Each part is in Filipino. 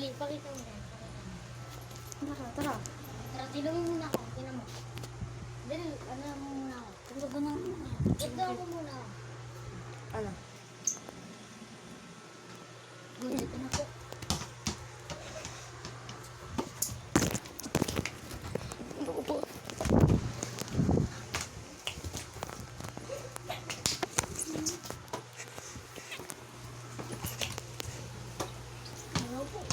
Sige, pakita mo yan. Tara, tara. Tara, tilungin muna ako. Tinan mo. Dali, ano mo muna ako. Tara na. Ito ako muna ako. Ano? Good, ito na po. Ano ko po? Ano po?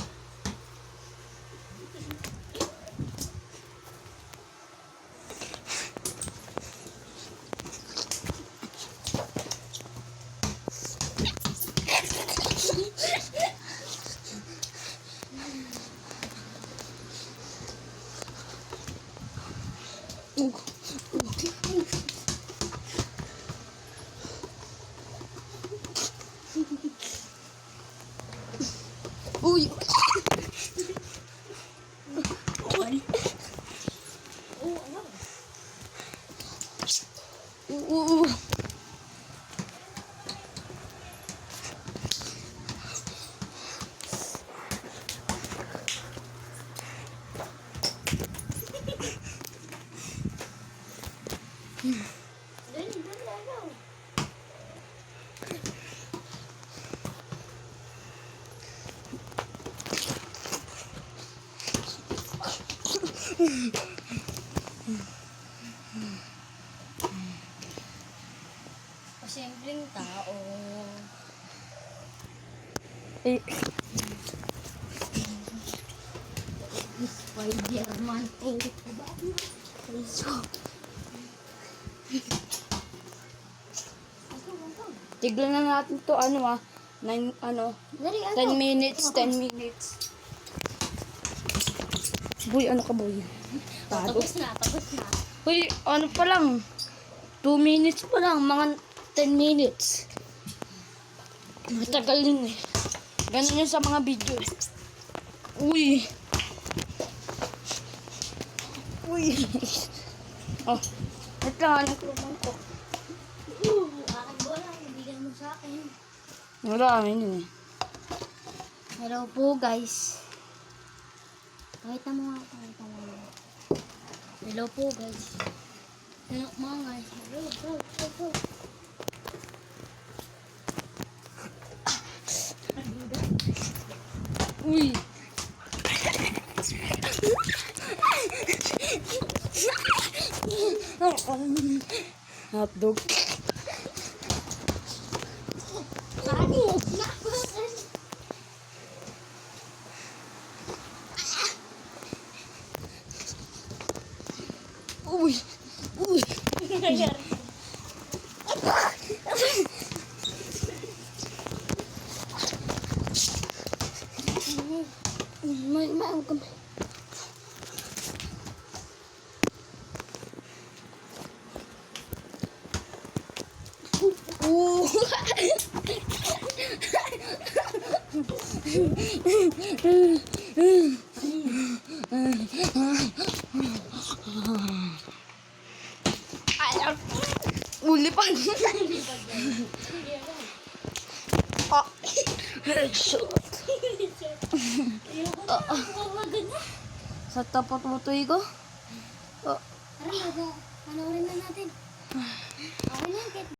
Uy! Oo, ano? Oo! Dali, dali, ano? Pasimpleng tao. Eh, Spider-Man po. tignan na natin to, ano 9, Dali, 10 minutes, 10 minutes. Boy, ano ka, boy? Tado. Tapos na, tapos na. Uy, ano pa lang? 2 minutes pa lang, mga 10 minutes. Matagal yun eh. Ganun yun sa mga video. Uy. Uy. Oh, wait lang, anong kulungan ko? Akin bola, ibigay mo sa akin. Marami yun eh. Hello po guys. Pakita mo nga, pakita mo. Hello po guys. Hello mga guys. Hello. Uy. Hotdog. Kani! Uy. Uy. May ang kamay. Ulipan. Ah. Headshot. Sa tapat mo to, Igo? Tara, panoorin na natin. Okay na,